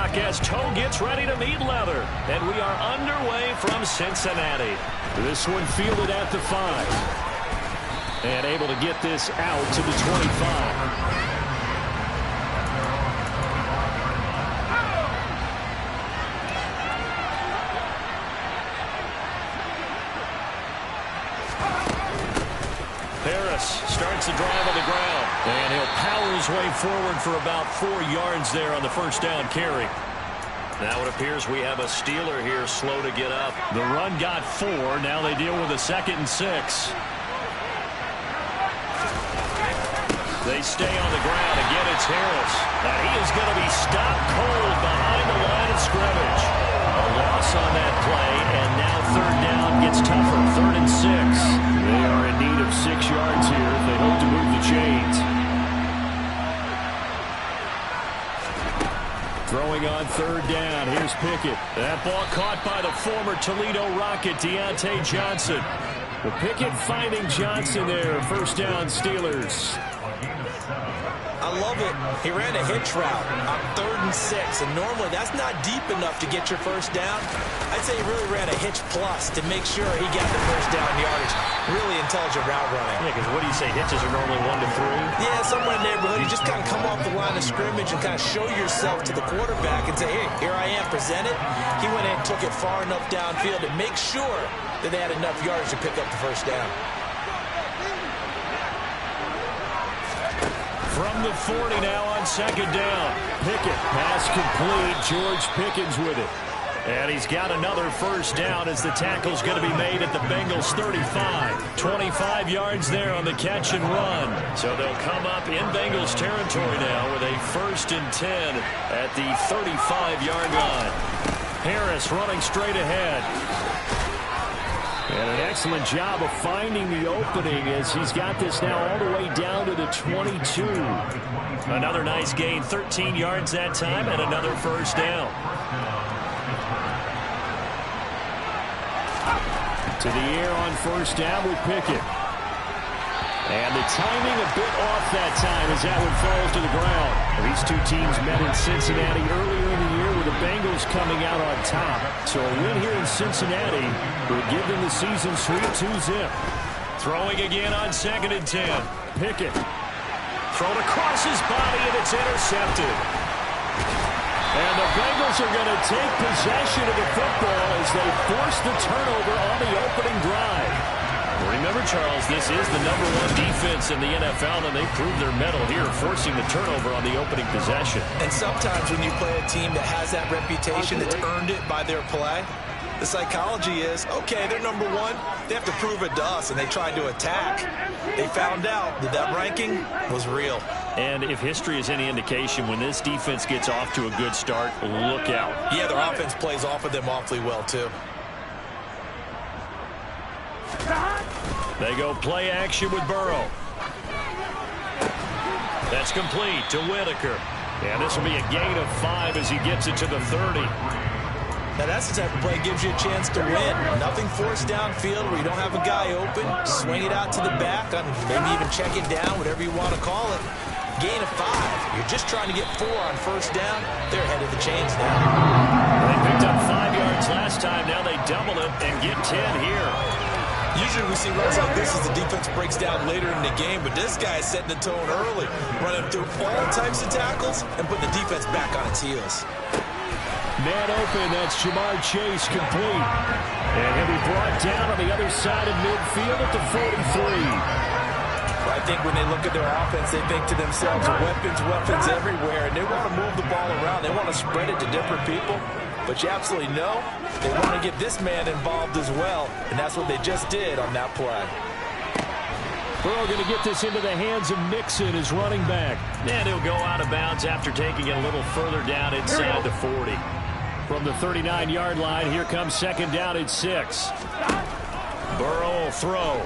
puck as toe gets ready to meet leather. And we are underway from Cincinnati. This one fielded at the 5. And able to get this out to the 25. Starts the drive on the ground. And he'll power his way forward for about 4 yards there on the first down carry. Now it appears we have a Steeler here slow to get up. The run got 4. Now they deal with a 2nd and 6. They stay on the ground. Again, it's Harris. And he is going to be stopped cold behind the line of scrimmage. A loss on that play, and now 3rd down gets tougher. 3rd and 6. They are in need of 6 yards here if they hope to move the chains. Throwing on 3rd down. Here's Pickett. That ball caught by the former Toledo Rocket, Deontay Johnson. Well, Pickett finding Johnson there. 1st down, Steelers. I love it. He ran a hitch route on 3rd and 6, and normally that's not deep enough to get your 1st down. I'd say he really ran a hitch plus to make sure he got the 1st down yardage. Really intelligent route running. Yeah, because what do you say, hitches are normally 1 to 3? Yeah, somewhere in the neighborhood. You just kind of come off the line of scrimmage and kind of show yourself to the quarterback and say, hey, here I am, present it. He went in and took it far enough downfield to make sure that they had enough yards to pick up the 1st down. From the 40 now on 2nd down. Pickett, pass complete. George Pickens with it. And he's got another 1st down as the tackle's going to be made at the Bengals 35. 25 yards there on the catch and run. So they'll come up in Bengals territory now with a 1st and 10 at the 35-yard line. Harris running straight ahead. And an excellent job of finding the opening as he's got this now all the way down to the 22. Another nice gain, 13 yards that time, and another 1st down. To the air on 1st down with Pickett. And the timing a bit off that time as that one falls to the ground. These two teams met in Cincinnati earlier in the year with the Bengals coming out on top. So a win here in Cincinnati will give them the season sweep 2-zip. Throwing again on 2nd and 10. Pickett. Thrown across his body and it's intercepted. And the Bengals are going to take possession of the football as they force the turnover on the opening drive. Remember, Charles, this is the #1 defense in the NFL, and they proved their mettle here, forcing the turnover on the opening possession. And sometimes when you play a team that has that reputation, that's earned it by their play, the psychology is, okay, they're #1. They have to prove it to us, and they tried to attack. They found out that that ranking was real. And if history is any indication, when this defense gets off to a good start, look out. Yeah, their offense plays off of them awfully well, too. They go play action with Burrow. That's complete to Whitaker. And this will be a gain of 5 as he gets it to the 30. Now that's the type of play that gives you a chance to win. Nothing forced downfield where you don't have a guy open. Swing it out to the back, maybe even check it down, whatever you want to call it. Gain of 5. You're just trying to get 4 on 1st down. They're ahead of the chains now. They picked up 5 yards last time. Now they double it and get 10 here. Usually we see runs like this as the defense breaks down later in the game, but this guy is setting the tone early, running through all types of tackles and putting the defense back on its heels. Man open, that's Jamar Chase complete. And he'll be brought down on the other side of midfield at the 43. I think when they look at their offense, they think to themselves, weapons everywhere, and they want to move the ball around. They want to spread it to different people. But you absolutely know they want to get this man involved as well, and that's what they just did on that play. Burrow going to get this into the hands of Mixon, his running back. And he'll go out of bounds after taking it a little further down inside the 40. From the 39-yard line, here comes 2nd down and 6. Burrow will throw.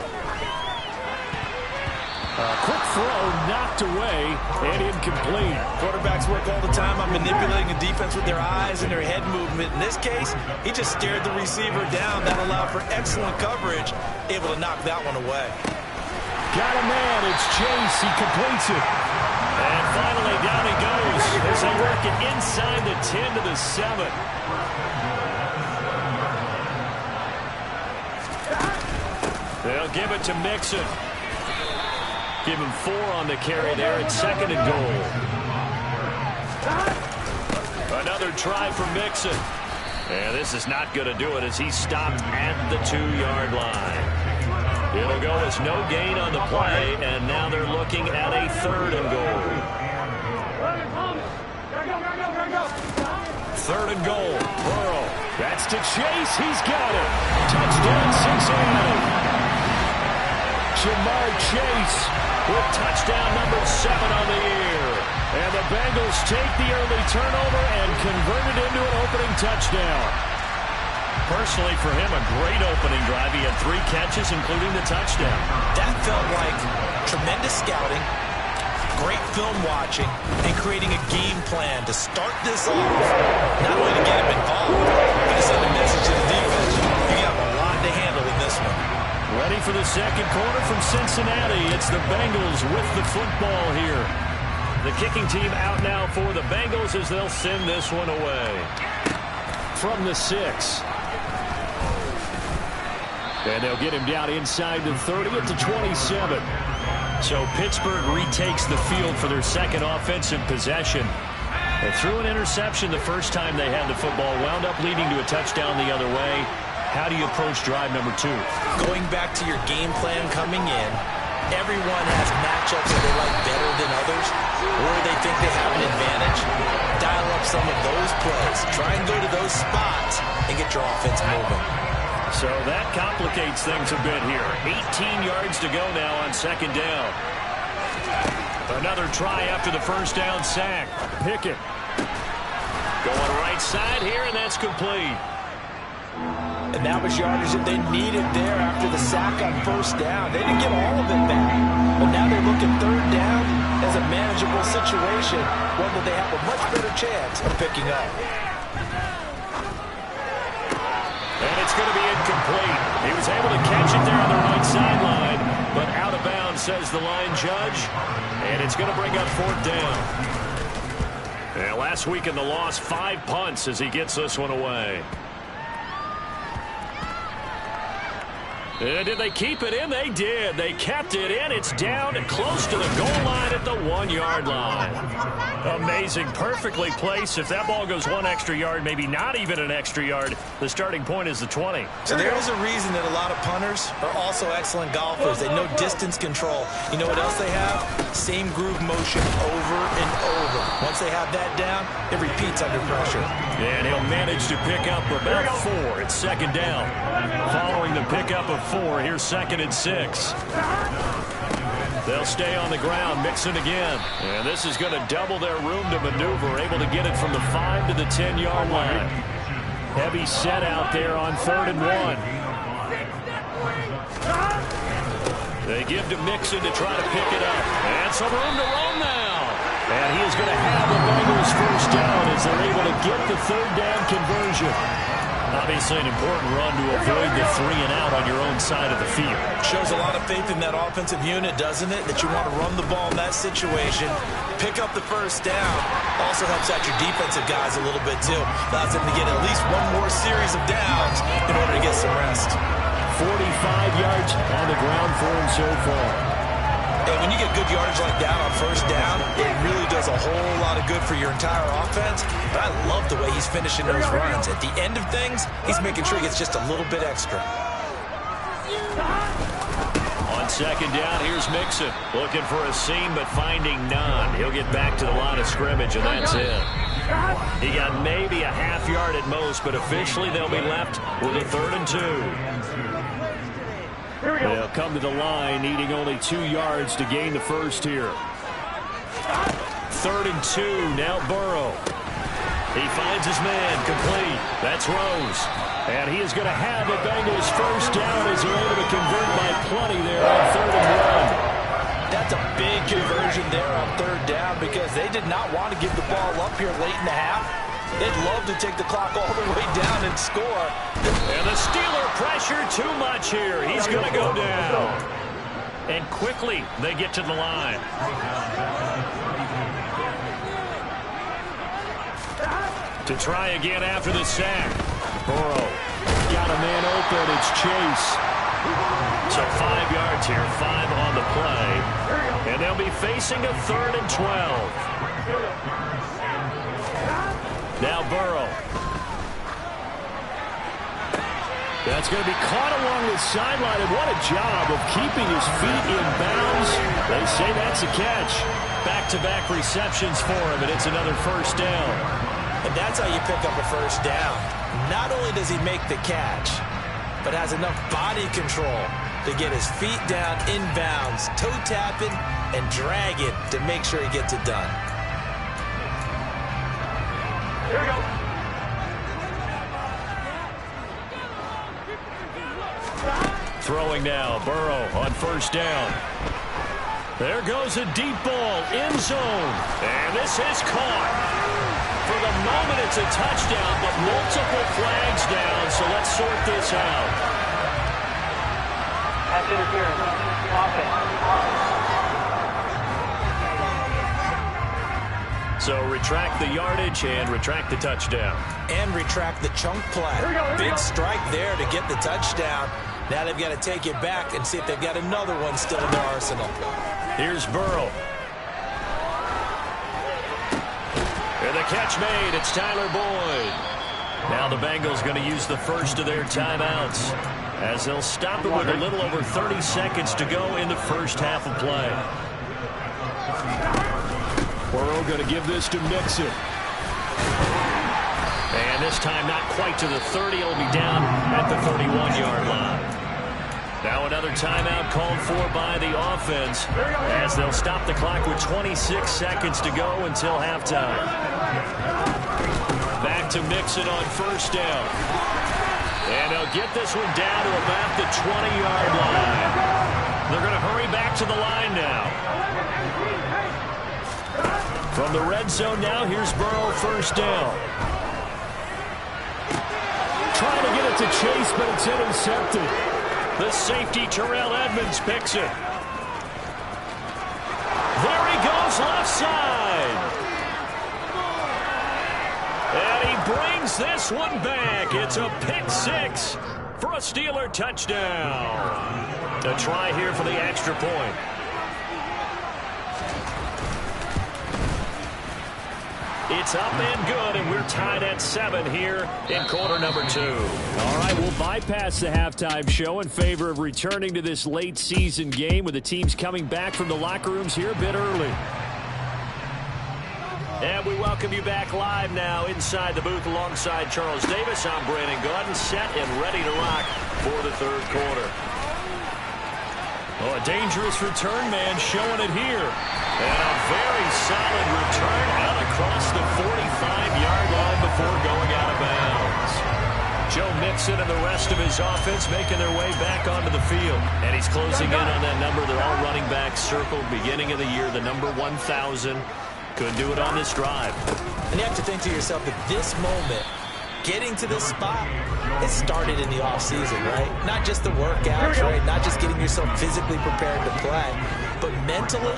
A quick throw knocked away and incomplete. Quarterbacks work all the time on manipulating the defense with their eyes and their head movement. In this case, he just stared the receiver down. That allowed for excellent coverage, able to knock that one away. Got a man. It's Chase. He completes it. And finally, down he goes as they work it inside the 10 to the 7. They'll give it to Mixon. Give him 4 on the carry there at 2nd and goal. Another try for Mixon. And this is not going to do it as he's stopped at the 2-yard line. It'll go as no gain on the play, and now they're looking at a 3rd and goal. 3rd and goal. Burrow. That's to Chase. He's got it. Touchdown, Cincinnati. Ja'Marr Chase with touchdown number 7 on the year. And the Bengals take the early turnover and convert it into an opening touchdown. Personally, for him, a great opening drive. He had 3 catches, including the touchdown. That felt like tremendous scouting, great film watching, and creating a game plan to start this off. Not only to get him involved, but to send a message to the defense. You have a lot to handle in this one. Ready for the second quarter from Cincinnati. It's the Bengals with the football here. The kicking team out now for the Bengals as they'll send this one away. From the 6. And they'll get him down inside the 30 at the 27. So Pittsburgh retakes the field for their second offensive possession. They threw an interception the first time they had the football, wound up leading to a touchdown the other way. How do you approach drive number 2? Going back to your game plan coming in, everyone has matchups that they like better than others, or they think they have an advantage. Dial up some of those plays. Try and go to those spots and get your offense moving. So that complicates things a bit here. 18 yards to go now on 2nd down. Another try after the first down sack. Pickett going right side here, and that's complete. And that was yardage that they needed there after the sack on first down. They didn't get all of it back. But now they're looking 3rd down as a manageable situation, one that they have a much better chance of picking up. And it's going to be incomplete. He was able to catch it there on the right sideline, but out of bounds, says the line judge. And it's going to bring up 4th down. And last week in the loss, 5 punts as he gets this one away. Did they keep it in? They did. They kept it in. It's down and close to the goal line at the 1-yard line. Amazing. Perfectly placed. If that ball goes 1 extra yard, maybe not even an extra yard, the starting point is the 20. So there is a reason that a lot of punters are also excellent golfers. They know distance control. You know what else they have? Same groove motion over and over. Once they have that down, it repeats under pressure. And he'll manage to pick up about 4. It's 2nd down. Following the pickup of 4, here's 2nd and 6. They'll stay on the ground, Mixon again. And this is going to double their room to maneuver, able to get it from the 5 to the 10-yard line. Heavy set out there on 3rd and 1. They give to Mixon to try to pick it up. And some room to roam now. And he is going to have the Bengals first down as they're able to get the 3rd down conversion. Obviously an important run to avoid the 3 and out on your own side of the field. Shows a lot of faith in that offensive unit, doesn't it? That you want to run the ball in that situation. Pick up the first down. Also helps out your defensive guys a little bit too. Allows them to get at least 1 more series of downs in order to get some rest. 45 yards on the ground for him so far. And when you get good yardage like that on first down, it really does a whole lot of good for your entire offense. But I love the way he's finishing those runs. At the end of things, he's making sure he gets just a little bit extra. On 2nd down, here's Mixon. Looking for a seam, but finding none. He'll get back to the line of scrimmage, and that's it. He got maybe a half yard at most, but officially they'll be left with a 3rd and 2. They'll come to the line, needing only 2 yards to gain the first here. 3rd and 2, now Burrow. He finds his man, complete. That's Rose. And he is going to have the Bengals first down as they're able to convert by plenty there on 3rd and 1. That's a big conversion there on 3rd down because they did not want to give the ball up here late in the half. They'd love to take the clock all the way down and score. And the Steeler pressure too much here. He's going to go down. And quickly they get to the line. To try again after the sack. Burrow got a man open. It's Chase. So 5 yards here, 5 on the play. And they'll be facing a 3rd and 12. Now Burrow. That's going to be caught along the sideline, and what a job of keeping his feet in bounds. They say that's a catch. Back-to-back receptions for him, and it's another first down. And that's how you pick up a first down. Not only does he make the catch, but has enough body control to get his feet down in bounds, toe tapping and dragging to make sure he gets it done. Here we go. Throwing now, Burrow on first down. There goes a deep ball, end zone. And this is caught. For the moment, it's a touchdown, but multiple flags down, so let's sort this out. Pass interference. Offense. So retract the yardage and retract the touchdown. And retract the chunk play. Big strike there to get the touchdown. Now they've got to take it back and see if they've got another one still in their arsenal. Here's Burrow. And the catch made. It's Tyler Boyd. Now the Bengals going to use the first of their timeouts as they'll stop it with a little over 30 seconds to go in the first half of play. Burrow going to give this to Mixon. And this time not quite to the 30. It'll be down at the 31-yard line. Now another timeout called for by the offense as they'll stop the clock with 26 seconds to go until halftime. Back to Mixon on first down. And they'll get this one down to about the 20-yard line. They're going to hurry back to the line now. From the red zone now, here's Burrow first down. Trying to get it to Chase, but it's intercepted. The safety, Terrell Edmonds, picks it. There he goes, left side. And he brings this one back. It's a pick six for a Steeler touchdown. A try here for the extra point. It's up and good, and we're tied at 7 here in quarter number 2. All right, we'll bypass the halftime show in favor of returning to this late season game with the teams coming back from the locker rooms here a bit early. And we welcome you back live now inside the booth alongside Charles Davis. I'm Brandon Gaudin, set and ready to rock for the third quarter. Oh, a dangerous return man showing it here. And a very solid return out across the 45-yard line before going out of bounds. Joe Mixon and the rest of his offense making their way back onto the field. And he's closing in on that number. They're all running back circled beginning of the year, the number 1,000. Couldn't do it on this drive. And you have to think to yourself that this moment, getting to this spot, it started in the offseason, right? Not just the workouts, right? Not just getting yourself physically prepared to play, but mentally,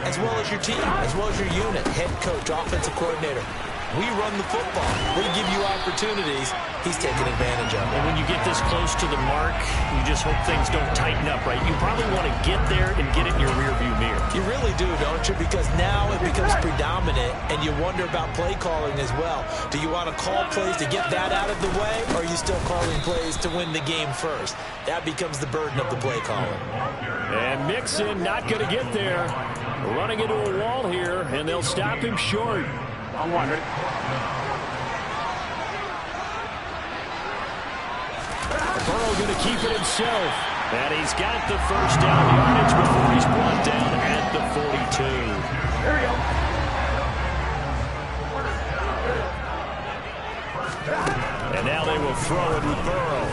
as well as your team, as well as your unit, head coach, offensive coordinator. We run the football. We give you opportunities. He's taking advantage of it. And when you get this close to the mark, you just hope things don't tighten up, right? You probably want to get there and get it in your rearview mirror. You really do, don't you? Because now it becomes predominant, and you wonder about play calling as well. Do you want to call plays to get that out of the way, or are you still calling plays to win the game first? That becomes the burden of the play calling. And Mixon not going to get there. Running into a wall here, and they'll stop him short. On one, ready? Burrow going to keep it himself. And he's got the first down yardage before he's brought down at the 42. Here we go. And now they will throw it with Burrow.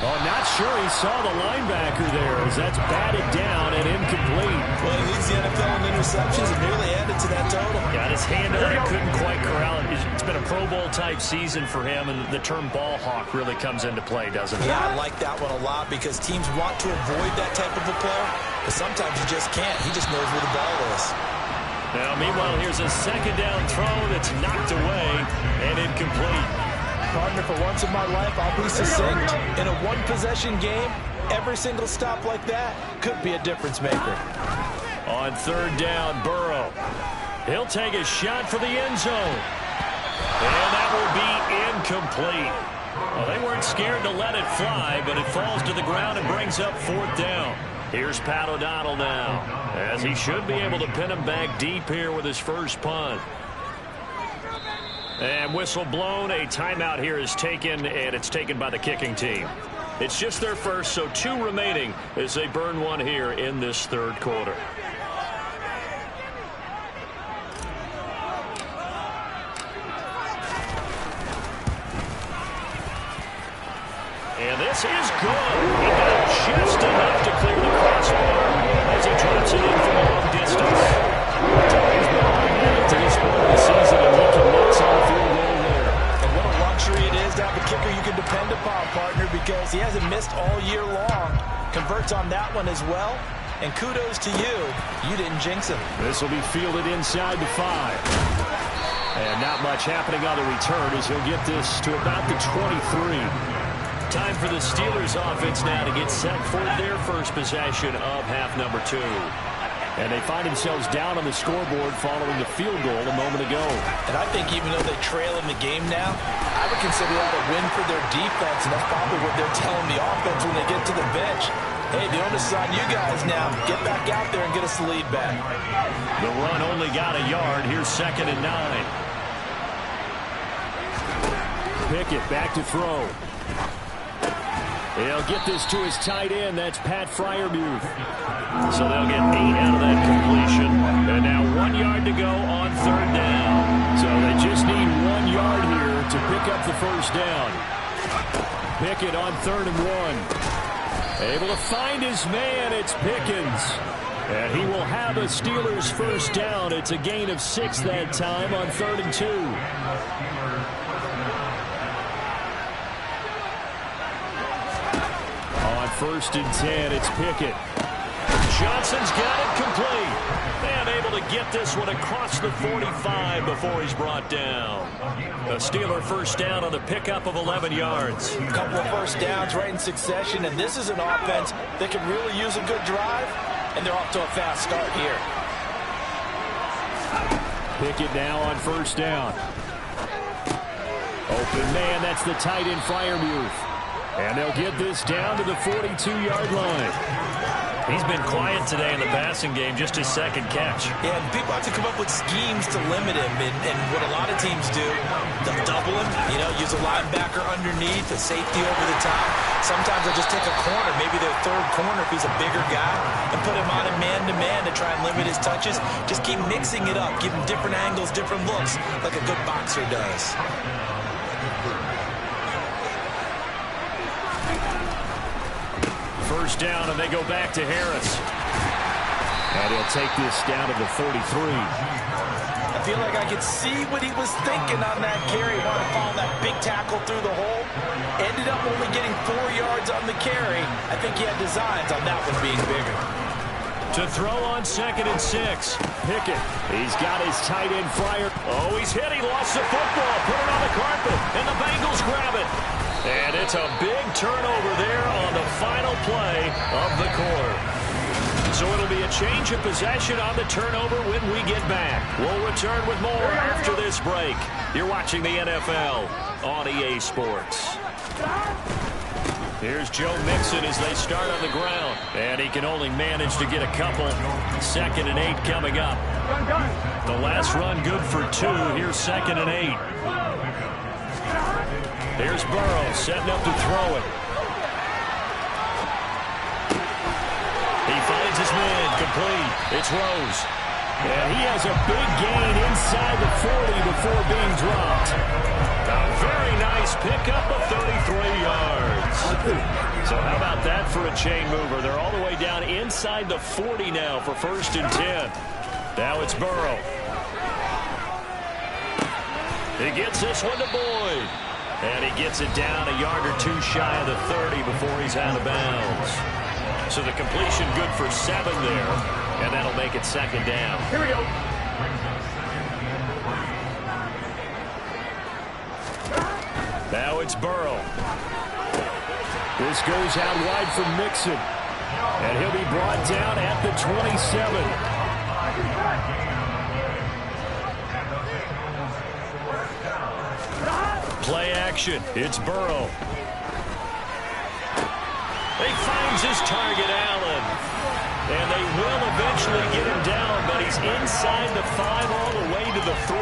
Oh, not sure he saw the linebacker there as that's batted down and incomplete. Well, he leads the NFL in interceptions and nearly added to that total. Got his hand on it, couldn't quite corral it. It's been a Pro Bowl type season for him, and the term ball hawk really comes into play, doesn't it? Yeah, I like that one a lot because teams want to avoid that type of a player, but sometimes you just can't. He just knows where the ball is. Now, meanwhile, here's a second down throw that's knocked away and incomplete. Partner, for once in my life, I'll be succinct. In a one-possession game, every single stop like that could be a difference maker. On third down, Burrow. He'll take a shot for the end zone. And that will be incomplete. Well, they weren't scared to let it fly, but it falls to the ground and brings up fourth down. Here's Pat O'Donnell now, as he should be able to pin him back deep here with his first punt. And whistle blown. A timeout here is taken, and it's taken by the kicking team. It's just their first, so 2 remaining as they burn one here in this third quarter. And this is good. He got just enough to clear the crossbar as he drops it in from a long distance. He's been automatic to this point of the season, and he can knock on the field goal there. And what a luxury it is to have a kicker you can depend upon, partner, because he hasn't missed all year long. Converts on that one as well. And kudos to you. You didn't jinx him. This will be fielded inside the 5. And not much happening on the return as he'll get this to about the 23. Time for the Steelers offense now to get set for their first possession of half number 2. And they find themselves down on the scoreboard following the field goal a moment ago. And I think even though they trail in the game now, I would consider that a win for their defense, and that's probably what they're telling the offense when they get to the bench. Hey, the onus is on you guys now. Get back out there and get us the lead back. The run only got a yard. Here's 2nd and 9. Pickett back to throw. He'll get this to his tight end. That's Pat Freiermuth. So they'll get 8 out of that completion. And now 1 yard to go on third down. So they just need 1 yard here to pick up the first down. Pickett on 3rd and 1. Able to find his man. It's Pickens. And he will have a Steelers first down. It's a gain of 6 that time on 3rd and 2. First and 10, it's Pickett. Johnson's got it complete. And able to get this one across the 45 before he's brought down. A Steeler first down on the pickup of 11 yards. A couple of first downs right in succession, and this is an offense that can really use a good drive, and they're off to a fast start here. Pickett now on first down. Open man, that's the tight end Freiermuth. And they'll get this down to the 42-yard line. He's been quiet today in the passing game, just his 2nd catch. Yeah, and people have to come up with schemes to limit him. And what a lot of teams do, they'll double him, use a linebacker underneath, a safety over the top. Sometimes they'll just take a corner, maybe their 3rd corner if he's a bigger guy, and put him on a man-to-man to try and limit his touches. Just keep mixing it up, give him different angles, different looks, like a good boxer does. First down, and they go back to Harris. And he'll take this down to the 43. I feel like I could see what he was thinking on that carry. Wanted to follow that big tackle through the hole. Ended up only getting 4 yards on the carry. I think he had designs on that one being bigger. To throw on 2nd and 6. Pickett. He's got his tight end Fryer. Oh, he's hit. He lost the football. Put it on the carpet. And the Bengals grab it. And it's a big turnover there on the final play of the quarter. So it'll be a change of possession on the turnover when we get back. We'll return with more after this break. You're watching the NFL on EA Sports. Here's Joe Mixon as they start on the ground. And he can only manage to get a couple. 2nd and 8 coming up. The last run good for 2. Here's 2nd and 8. Here's Burrow setting up to throw it. He finds his man complete. It's Rose. And he has a big gain inside the 40 before being dropped. A very nice pickup of 33 yards. So how about that for a chain mover? They're all the way down inside the 40 now for 1st and 10. Now it's Burrow. He gets this one to Boyd. And he gets it down a yard or 2 shy of the 30 before he's out of bounds. So the completion good for 7 there. And that'll make it 2nd down. Here we go. Now it's Burrow. This goes out wide for Mixon. And he'll be brought down at the 27. Play action. It's Burrow. He finds his target, Allen. And they will eventually get him down, but he's inside the 5 all the way to the 3.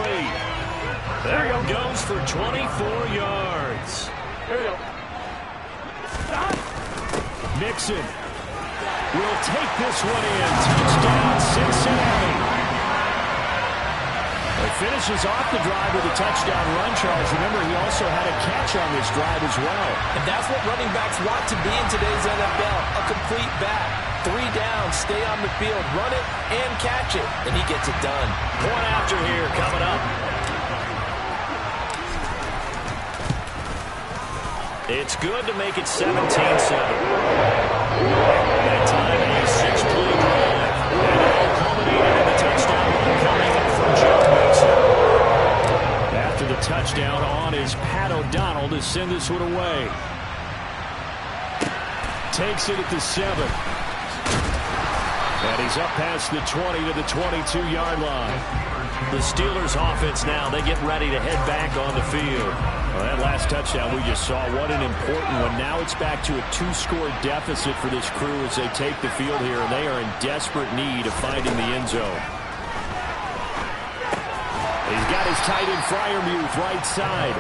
There he goes for 24 yards. Mixon will take this one in. Touchdown, Cincinnati. He finishes off the drive with a touchdown run, Charles. Remember, he also had a catch on this drive as well. And that's what running backs want to be in today's NFL. A complete back. 3 down, stay on the field, run it, and catch it. And he gets it done. Point after here coming up. It's good to make it 17-7. That time, a 6-play drive. And it all culminated in the touchdown run coming from Joe Mixon. After the touchdown on is Pat O'Donnell to send this one away. Takes it at the 7. And he's up past the 20 to the 22-yard line. The Steelers offense now, they get ready to head back on the field. Well, that last touchdown we just saw, what an important one. Now it's back to a 2-score deficit for this crew as they take the field here, and they are in desperate need of finding the end zone. He's got his tight end Freiermuth right side.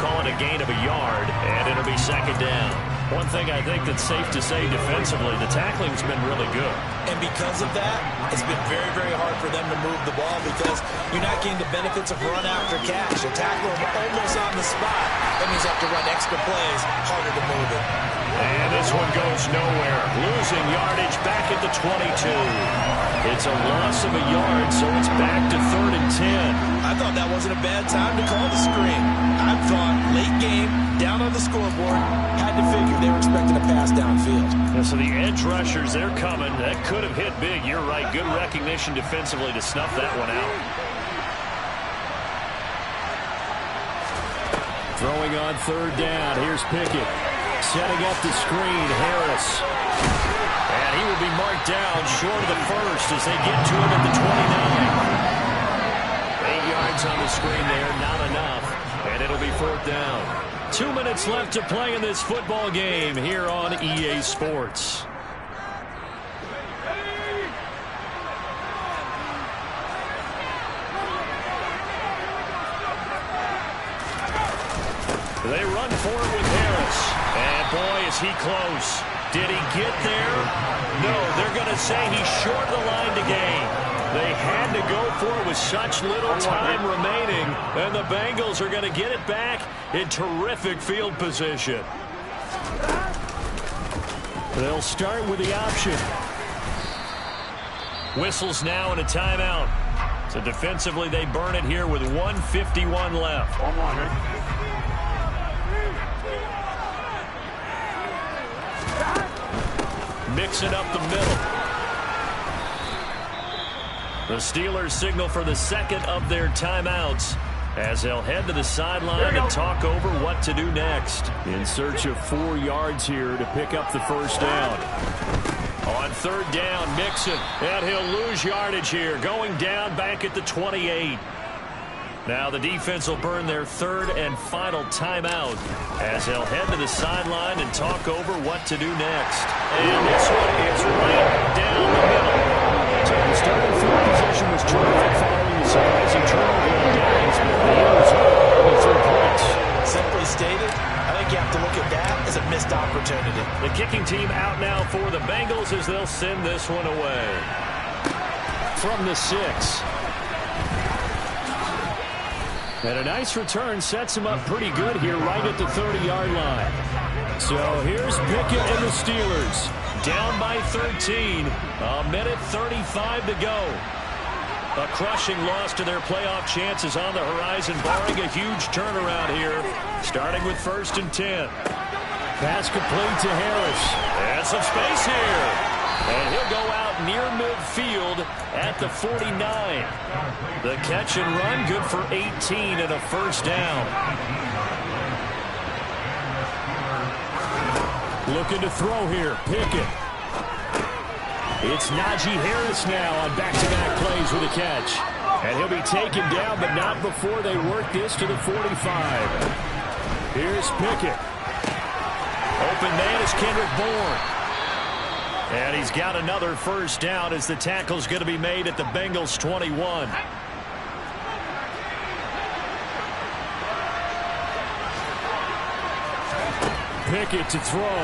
Calling a gain of a yard, and it'll be second down. One thing I think that's safe to say defensively, the tackling's been really good. And because of that, it's been very, very hard for them to move the ball because you're not getting the benefits of run after catch. You tackle them almost on the spot. That means you have to run extra plays, harder to move it. And this one goes nowhere. Losing yardage back at the 22. It's a loss of a yard, so it's back to 3rd and 10. I thought that wasn't a bad time to call the screen. I thought late game, down on the scoreboard, had to figure they were expecting a pass downfield. And so the edge rushers, they're coming. That could have hit big. You're right. Good recognition defensively to snuff that one out. Throwing on 3rd down. Here's Pickett. Setting up the screen. Harris. And he will be marked down short of the first as they get to him at the 29. 8 yards on the screen there. Not enough. And it'll be 4th down. 2 minutes left to play in this football game here on EA Sports. They run forward with Harris. And boy, is he close. Did he get there? No, they're going to say he's short the line to gain. They had to go for it with such little time remaining. And the Bengals are going to get it back in terrific field position. They'll start with the option. Whistles now and a timeout. So defensively, they burn it here with 1:51 left. Mixing up the middle. The Steelers signal for the second of their timeouts as they'll head to the sideline and talk over what to do next. In search of 4 yards here to pick up the first down. On 3rd down, Mixon, and he'll lose yardage here, going down back at the 28. Now the defense will burn their 3rd and final timeout as they'll head to the sideline and talk over what to do next. And this one is right down the middle. So the starting field position was terrific following the surprising turnover on downs, but the end result was 3 points. Simply stated, I think you have to look at that as a missed opportunity. The kicking team out now for the Bengals as they'll send this one away. From the 6. And a nice return sets him up pretty good here right at the 30-yard line. So here's Pickett and the Steelers. Down by 13. 1:35 to go. A crushing loss to their playoff chances on the horizon, barring a huge turnaround here, starting with 1st and 10. Pass complete to Harris. And some space here. And he'll go out near midfield at the 49. The catch and run good for 18 and a first down. Looking to throw here. Pickett. It's Najee Harris now on back-to-back plays with a catch. And he'll be taken down, but not before they work this to the 45. Here's Pickett. Open man is Kendrick Bourne. And he's got another first down as the tackle's going to be made at the Bengals' 21. Pickett to throw.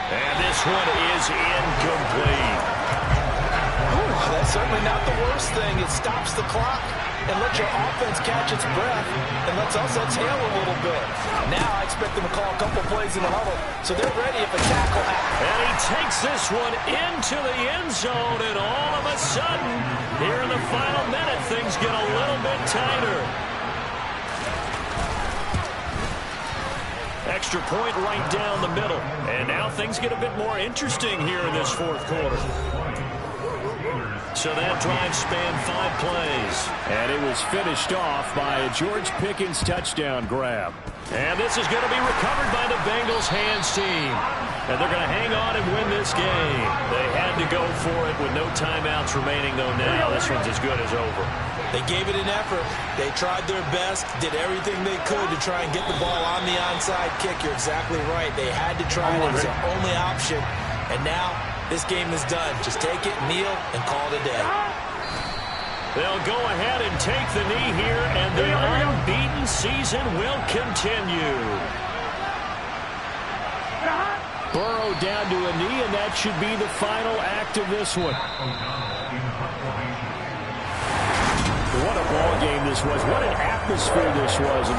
And this one is incomplete. That's certainly not the worst thing. It stops the clock and lets your offense catch its breath and lets us exhale a little bit. Now I expect them to call a couple plays in the huddle, so they're ready if a tackle happens. And he takes this one into the end zone, and all of a sudden, here in the final minute, things get a little bit tighter. Extra point right down the middle. And now things get a bit more interesting here in this fourth quarter. So that drive spanned 5 plays. And it was finished off by a George Pickens touchdown grab. And this is going to be recovered by the Bengals hands team. And they're going to hang on and win this game. They had to go for it with no timeouts remaining, though now this one's as good as over. They gave it an effort. They tried their best, did everything they could to try and get the ball on the onside kick. You're exactly right. They had to try it. It was their only option. And now this game is done. Just take it, kneel, and call it a day. They'll go ahead and take the knee here, and the unbeaten season will continue. Burrow down to a knee, and that should be the final act of this one. What a ball game this was. What an atmosphere this was in the